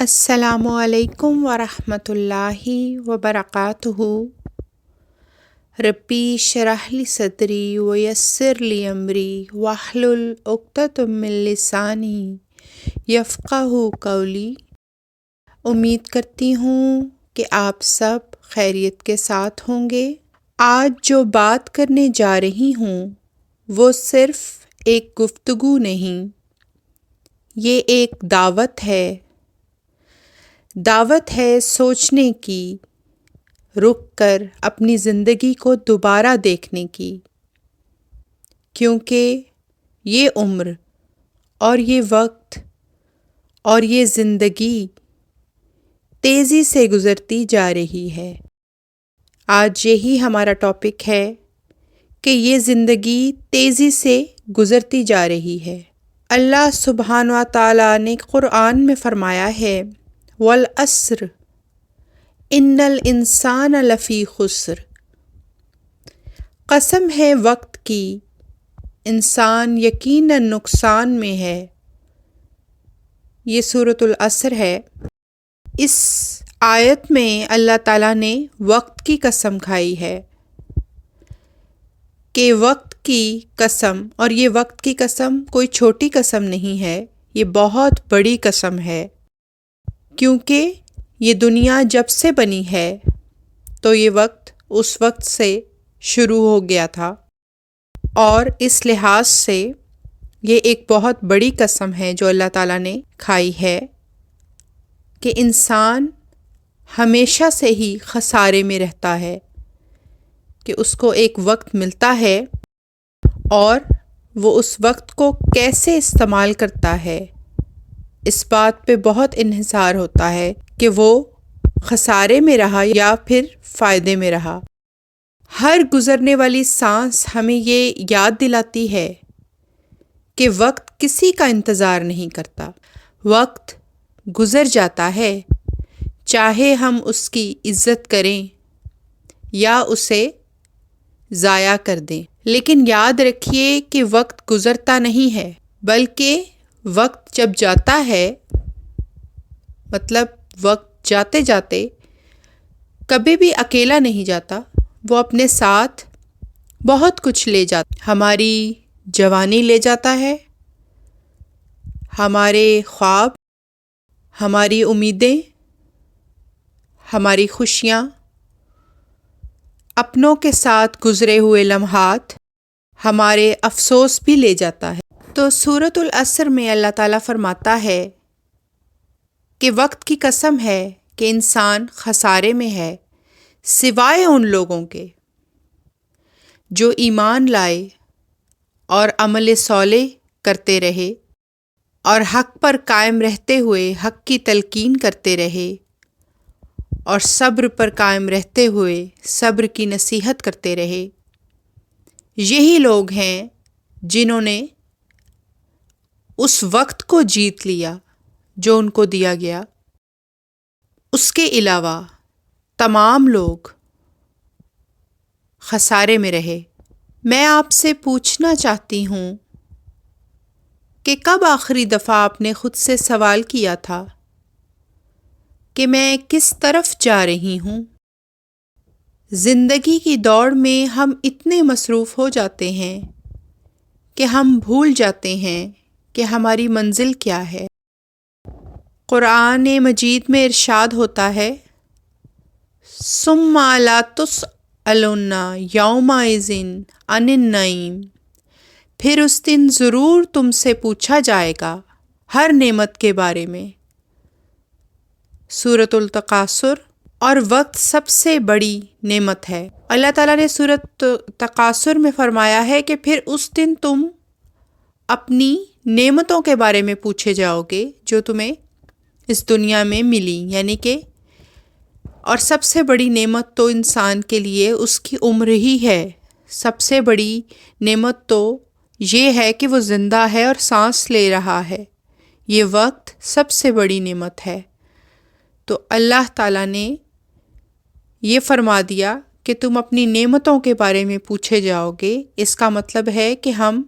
السلام علیکم ورحمۃ اللہ وبرکاتہ۔ ربی اشرح لی صدری ویسر لی امری واحلل عقدۃ من لسانی یفقہوا قولی۔ امید کرتی ہوں کہ آپ سب خیریت کے ساتھ ہوں گے۔ آج جو بات کرنے جا رہی ہوں وہ صرف ایک گفتگو نہیں، یہ ایک دعوت ہے سوچنے کی، رک کر اپنی زندگی کو دوبارہ دیکھنے کی، کیونکہ یہ عمر اور یہ وقت اور یہ زندگی تیزی سے گزرتی جا رہی ہے۔ آج یہی ہمارا ٹاپک ہے کہ یہ زندگی تیزی سے گزرتی جا رہی ہے۔ اللہ سبحانہ و تعالیٰ نے قرآن میں فرمایا ہے والعصر ان الانسان لفی خسر، قسم ہے وقت کی، انسان یقیناً نقصان میں ہے۔ یہ سورۃ العصر ہے۔ اس آیت میں اللہ تعالیٰ نے وقت کی قسم کھائی ہے کہ وقت کی قسم، اور یہ وقت کی قسم کوئی چھوٹی قسم نہیں ہے، یہ بہت بڑی قسم ہے، کیونکہ یہ دنیا جب سے بنی ہے تو یہ وقت اس وقت سے شروع ہو گیا تھا، اور اس لحاظ سے یہ ایک بہت بڑی قسم ہے جو اللہ تعالیٰ نے کھائی ہے کہ انسان ہمیشہ سے ہی خسارے میں رہتا ہے، کہ اس کو ایک وقت ملتا ہے اور وہ اس وقت کو کیسے استعمال کرتا ہے، اس بات پہ بہت انحصار ہوتا ہے کہ وہ خسارے میں رہا یا پھر فائدے میں رہا۔ ہر گزرنے والی سانس ہمیں یہ یاد دلاتی ہے کہ وقت کسی کا انتظار نہیں کرتا، وقت گزر جاتا ہے، چاہے ہم اس کی عزت کریں یا اسے ضائع کر دیں، لیکن یاد رکھیے کہ وقت گزرتا نہیں ہے، بلکہ وقت جب جاتا ہے، مطلب وقت جاتے جاتے کبھی بھی اکیلا نہیں جاتا، وہ اپنے ساتھ بہت کچھ لے جاتا، ہماری جوانی لے جاتا ہے، ہمارے خواب، ہماری امیدیں، ہماری خوشیاں، اپنوں کے ساتھ گزرے ہوئے لمحات، ہمارے افسوس بھی لے جاتا ہے۔ تو سورۃ العصر میں اللہ تعالیٰ فرماتا ہے کہ وقت کی قسم ہے کہ انسان خسارے میں ہے، سوائے ان لوگوں کے جو ایمان لائے اور عمل صالح کرتے رہے اور حق پر قائم رہتے ہوئے حق کی تلقین کرتے رہے اور صبر پر قائم رہتے ہوئے صبر کی نصیحت کرتے رہے۔ یہی لوگ ہیں جنہوں نے اس وقت کو جیت لیا جو ان کو دیا گیا۔ اس کے علاوہ تمام لوگ خسارے میں رہے۔ میں آپ سے پوچھنا چاہتی ہوں کہ کب آخری دفعہ آپ نے خود سے سوال کیا تھا کہ میں کس طرف جا رہی ہوں؟ زندگی کی دوڑ میں ہم اتنے مصروف ہو جاتے ہیں کہ ہم بھول جاتے ہیں کہ ہماری منزل کیا ہے۔ قرآن مجید میں ارشاد ہوتا ہے ثم لا تسألن یومئذ عن النعیم، پھر اس دن ضرور تم سے پوچھا جائے گا ہر نعمت کے بارے میں۔ سورۃ التکاثر، اور وقت سب سے بڑی نعمت ہے۔ اللہ تعالیٰ نے سورۃ تکاثر میں فرمایا ہے کہ پھر اس دن تم اپنی نعمتوں کے بارے میں پوچھے جاؤ گے جو تمہیں اس دنیا میں ملی، یعنی کہ اور سب سے بڑی نعمت تو انسان کے لیے اس کی عمر ہی ہے۔ سب سے بڑی نعمت تو یہ ہے کہ وہ زندہ ہے اور سانس لے رہا ہے، یہ وقت سب سے بڑی نعمت ہے۔ تو اللہ تعالیٰ نے یہ فرما دیا کہ تم اپنی نعمتوں کے بارے میں پوچھے جاؤ گے، اس کا مطلب ہے کہ ہم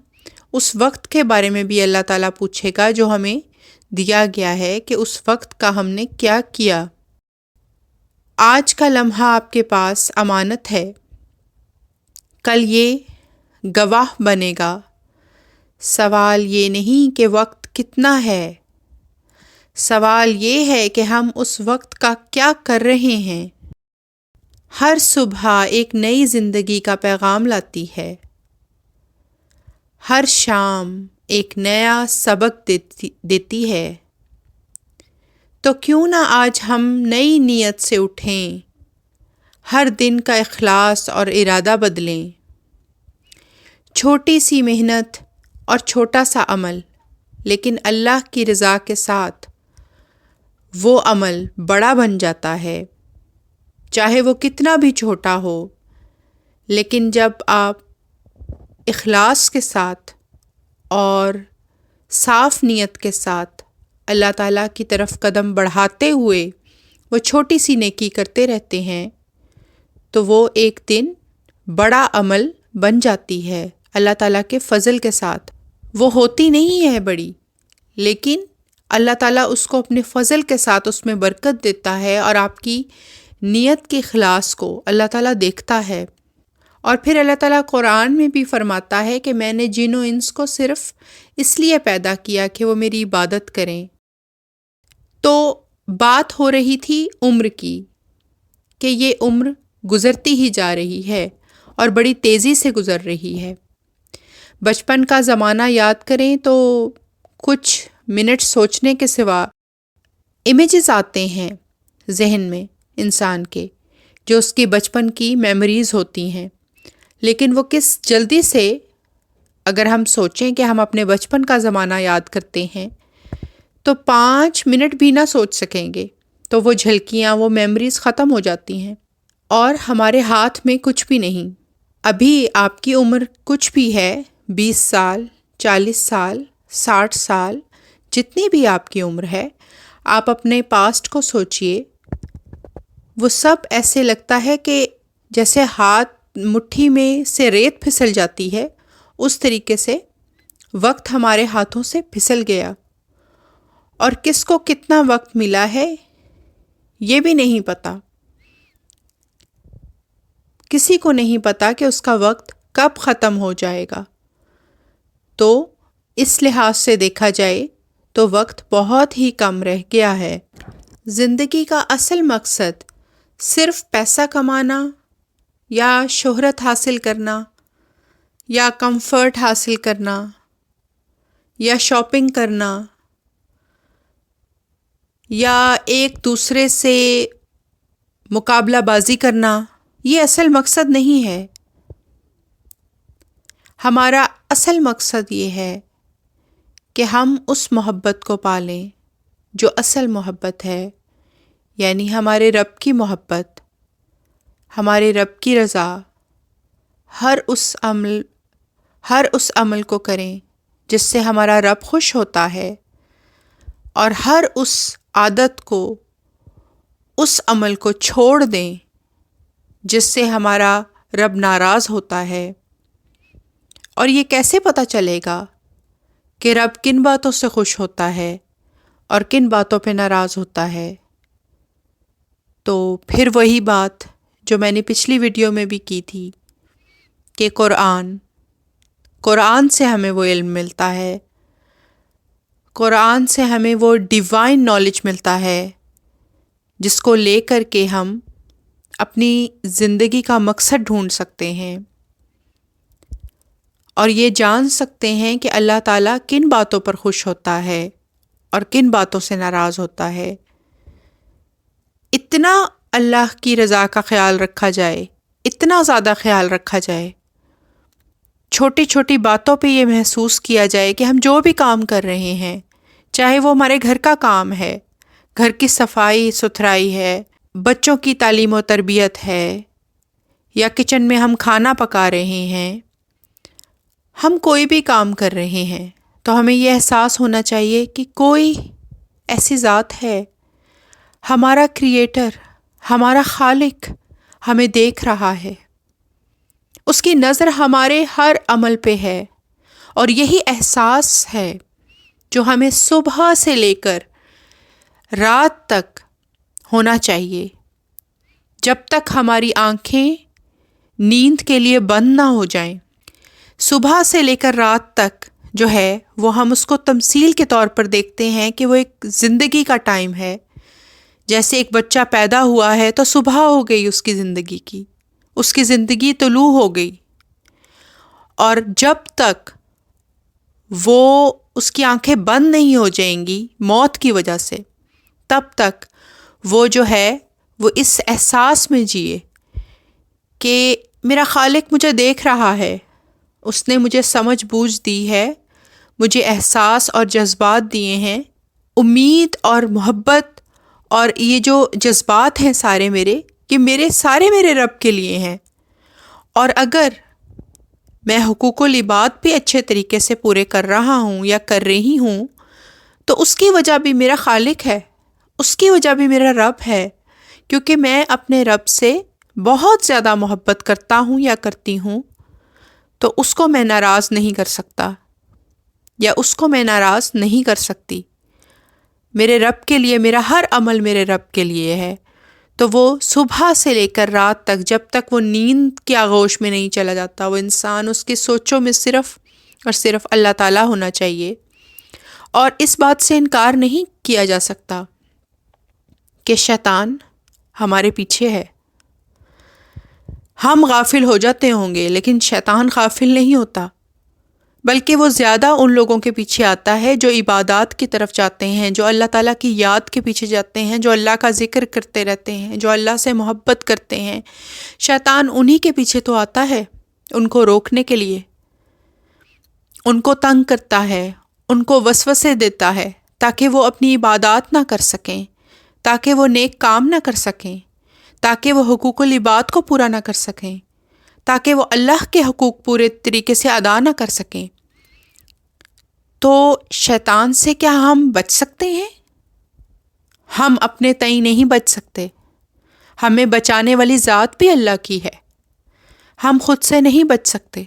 اس وقت کے بارے میں بھی اللہ تعالیٰ پوچھے گا جو ہمیں دیا گیا ہے کہ اس وقت کا ہم نے کیا کیا۔ آج کا لمحہ آپ کے پاس امانت ہے، کل یہ گواہ بنے گا۔ سوال یہ نہیں کہ وقت کتنا ہے، سوال یہ ہے کہ ہم اس وقت کا کیا کر رہے ہیں۔ ہر صبح ایک نئی زندگی کا پیغام لاتی ہے، ہر شام ایک نیا سبق دیتی ہے۔ تو کیوں نہ آج ہم نئی نیت سے اٹھیں، ہر دن کا اخلاص اور ارادہ بدلیں۔ چھوٹی سی محنت اور چھوٹا سا عمل، لیکن اللہ کی رضا کے ساتھ وہ عمل بڑا بن جاتا ہے، چاہے وہ کتنا بھی چھوٹا ہو۔ لیکن جب آپ اخلاص کے ساتھ اور صاف نیت کے ساتھ اللہ تعالیٰ کی طرف قدم بڑھاتے ہوئے وہ چھوٹی سی نیکی کرتے رہتے ہیں، تو وہ ایک دن بڑا عمل بن جاتی ہے اللہ تعالیٰ کے فضل کے ساتھ۔ وہ ہوتی نہیں ہے بڑی، لیکن اللہ تعالیٰ اس کو اپنے فضل کے ساتھ اس میں برکت دیتا ہے، اور آپ کی نیت کے اخلاص کو اللہ تعالیٰ دیکھتا ہے۔ اور پھر اللہ تعالیٰ قرآن میں بھی فرماتا ہے کہ میں نے جن و انس کو صرف اس لیے پیدا کیا کہ وہ میری عبادت کریں۔ تو بات ہو رہی تھی عمر کی، کہ یہ عمر گزرتی ہی جا رہی ہے اور بڑی تیزی سے گزر رہی ہے۔ بچپن کا زمانہ یاد کریں تو کچھ منٹ سوچنے کے سوا امیجز آتے ہیں ذہن میں انسان کے، جو اس کی بچپن کی میموریز ہوتی ہیں، لیکن وہ کس جلدی سے، اگر ہم سوچیں کہ ہم اپنے بچپن کا زمانہ یاد کرتے ہیں تو 5 منٹ بھی نہ سوچ سکیں گے، تو وہ جھلکیاں، وہ میموریز ختم ہو جاتی ہیں اور ہمارے ہاتھ میں کچھ بھی نہیں۔ ابھی آپ کی عمر کچھ بھی ہے، 20 سال، 40 سال، 60 سال، جتنی بھی آپ کی عمر ہے، آپ اپنے پاسٹ کو سوچئے۔ وہ سب ایسے لگتا ہے کہ جیسے ہاتھ مٹھی میں سے ریت پھسل جاتی ہے، اس طریقے سے وقت ہمارے ہاتھوں سے پھسل گیا، اور کس کو کتنا وقت ملا ہے یہ بھی نہیں پتا۔ کسی کو نہیں پتا کہ اس کا وقت کب ختم ہو جائے گا۔ تو اس لحاظ سے دیکھا جائے تو وقت بہت ہی کم رہ گیا ہے۔ زندگی کا اصل مقصد صرف پیسہ کمانا یا شہرت حاصل کرنا یا کمفرٹ حاصل کرنا یا شاپنگ کرنا یا ایک دوسرے سے مقابلہ بازی کرنا، یہ اصل مقصد نہیں ہے۔ ہمارا اصل مقصد یہ ہے کہ ہم اس محبت کو پالیں جو اصل محبت ہے، یعنی ہمارے رب کی محبت، ہمارے رب کی رضا۔ ہر اس عمل کو کریں جس سے ہمارا رب خوش ہوتا ہے، اور ہر اس عادت کو، اس عمل کو چھوڑ دیں جس سے ہمارا رب ناراض ہوتا ہے۔ اور یہ کیسے پتہ چلے گا کہ رب کن باتوں سے خوش ہوتا ہے اور کن باتوں پہ ناراض ہوتا ہے؟ تو پھر وہی بات جو میں نے پچھلی ویڈیو میں بھی کی تھی کہ قرآن سے ہمیں وہ علم ملتا ہے، قرآن سے ہمیں وہ ڈیوائن نالج ملتا ہے جس کو لے کر کے ہم اپنی زندگی کا مقصد ڈھونڈ سکتے ہیں، اور یہ جان سکتے ہیں کہ اللہ تعالیٰ کن باتوں پر خوش ہوتا ہے اور کن باتوں سے ناراض ہوتا ہے۔ اتنا اللہ کی رضا کا خیال رکھا جائے، اتنا زیادہ خیال رکھا جائے، چھوٹی چھوٹی باتوں پہ یہ محسوس کیا جائے کہ ہم جو بھی کام کر رہے ہیں، چاہے وہ ہمارے گھر کا کام ہے، گھر کی صفائی ستھرائی ہے، بچوں کی تعلیم و تربیت ہے، یا کچن میں ہم کھانا پکا رہے ہیں، ہم کوئی بھی کام کر رہے ہیں، تو ہمیں یہ احساس ہونا چاہیے کہ کوئی ایسی ذات ہے، ہمارا کریٹر، ہمارا خالق ہمیں دیکھ رہا ہے، اس کی نظر ہمارے ہر عمل پہ ہے، اور یہی احساس ہے جو ہمیں صبح سے لے کر رات تک ہونا چاہیے، جب تک ہماری آنکھیں نیند کے لیے بند نہ ہو جائیں۔ صبح سے لے کر رات تک جو ہے وہ ہم اس کو تمثیل کے طور پر دیکھتے ہیں کہ وہ ایک زندگی کا ٹائم ہے۔ جیسے ایک بچہ پیدا ہوا ہے تو صبح ہو گئی اس کی زندگی کی، اس کی زندگی طلوع ہو گئی، اور جب تک وہ اس کی آنکھیں بند نہیں ہو جائیں گی موت کی وجہ سے، تب تک وہ جو ہے وہ اس احساس میں جیے کہ میرا خالق مجھے دیکھ رہا ہے، اس نے مجھے سمجھ بوجھ دی ہے، مجھے احساس اور جذبات دیے ہیں، امید اور محبت اور یہ جو جذبات ہیں سارے میرے، کہ میرے رب کے لیے ہیں، اور اگر میں حقوق العباد بھی اچھے طریقے سے پورے کر رہا ہوں یا کر رہی ہوں تو اس کی وجہ بھی میرا خالق ہے، اس کی وجہ بھی میرا رب ہے، کیونکہ میں اپنے رب سے بہت زیادہ محبت کرتا ہوں یا کرتی ہوں، تو اس کو میں ناراض نہیں کر سکتا یا اس کو میں ناراض نہیں کر سکتی۔ میرے رب کے لیے میرا ہر عمل میرے رب کے لیے ہے، تو وہ صبح سے لے کر رات تک، جب تک وہ نیند کے آغوش میں نہیں چلا جاتا، وہ انسان اس کی سوچوں میں صرف اور صرف اللہ تعالیٰ ہونا چاہیے۔ اور اس بات سے انکار نہیں کیا جا سکتا کہ شیطان ہمارے پیچھے ہے۔ ہم غافل ہو جاتے ہوں گے لیکن شیطان غافل نہیں ہوتا، بلکہ وہ زیادہ ان لوگوں کے پیچھے آتا ہے جو عبادات کی طرف جاتے ہیں، جو اللہ تعالیٰ کی یاد کے پیچھے جاتے ہیں، جو اللہ کا ذکر کرتے رہتے ہیں، جو اللہ سے محبت کرتے ہیں۔ شیطان انہی کے پیچھے تو آتا ہے، ان کو روکنے کے لیے، ان کو تنگ کرتا ہے، ان کو وسوسے دیتا ہے تاکہ وہ اپنی عبادات نہ کر سکیں، تاکہ وہ نیک کام نہ کر سکیں، تاکہ وہ حقوق العباد کو پورا نہ کر سکیں، تاکہ وہ اللہ کے حقوق پورے طریقے سے ادا نہ کر سکیں۔ تو شیطان سے کیا ہم بچ سکتے ہیں؟ ہم اپنے تئیں نہیں بچ سکتے، ہمیں بچانے والی ذات بھی اللہ کی ہے، ہم خود سے نہیں بچ سکتے۔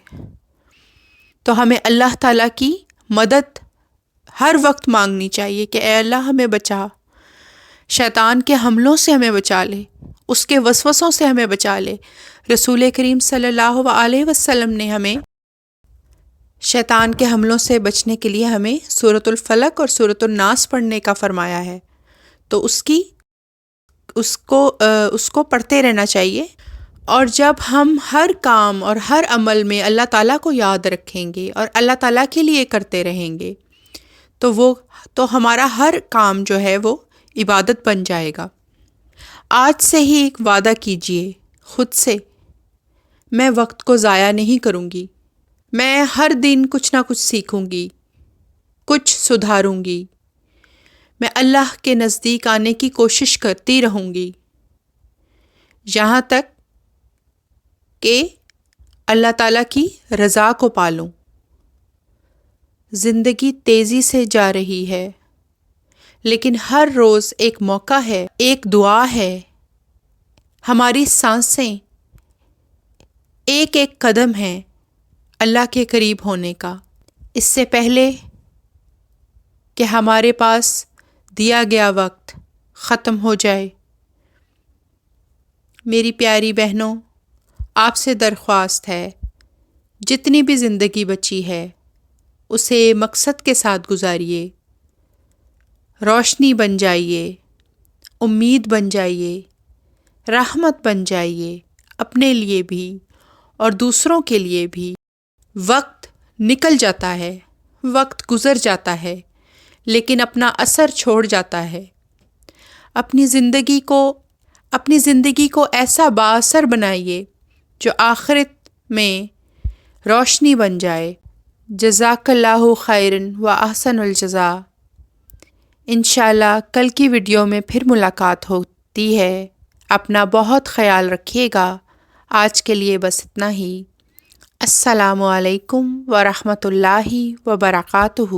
تو ہمیں اللہ تعالیٰ کی مدد ہر وقت مانگنی چاہیے کہ اے اللہ ہمیں بچا، شیطان کے حملوں سے ہمیں بچا لے، اس کے وسوسوں سے ہمیں بچا لے۔ رسول کریم صلی اللہ علیہ وسلم نے ہمیں شیطان کے حملوں سے بچنے کے لیے ہمیں سورۃ الفلق اور سورۃ الناس پڑھنے کا فرمایا ہے، تو اس کو پڑھتے رہنا چاہیے۔ اور جب ہم ہر کام اور ہر عمل میں اللہ تعالیٰ کو یاد رکھیں گے اور اللہ تعالیٰ کے لیے کرتے رہیں گے تو ہمارا ہر کام جو ہے وہ عبادت بن جائے گا۔ آج سے ہی ایک وعدہ کیجئے خود سے، میں وقت کو ضائع نہیں کروں گی، میں ہر دن کچھ نہ کچھ سیکھوں گی، کچھ سدھاروں گی، میں اللہ کے نزدیک آنے کی کوشش کرتی رہوں گی، یہاں تک کہ اللہ تعالیٰ کی رضا کو پالوں۔ زندگی تیزی سے جا رہی ہے، لیکن ہر روز ایک موقع ہے، ایک دعا ہے، ہماری سانسیں ایک ایک قدم ہے اللہ کے قریب ہونے کا۔ اس سے پہلے کہ ہمارے پاس دیا گیا وقت ختم ہو جائے، میری پیاری بہنوں، آپ سے درخواست ہے، جتنی بھی زندگی بچی ہے اسے مقصد کے ساتھ گزاریے، روشنی بن جائیے، امید بن جائیے، رحمت بن جائیے، اپنے لیے بھی اور دوسروں کے لیے بھی۔ وقت نکل جاتا ہے، وقت گزر جاتا ہے، لیکن اپنا اثر چھوڑ جاتا ہے۔ اپنی زندگی کو ایسا بااثر بنائیے جو آخرت میں روشنی بن جائے۔ جزاک اللہ خیرن و احسن الجزا۔ انشاءاللہ کل کی ویڈیو میں پھر ملاقات ہوتی ہے۔ اپنا بہت خیال رکھیے گا۔ آج کے لیے بس اتنا ہی۔ السلام علیکم ورحمۃ اللہ وبرکاتہ۔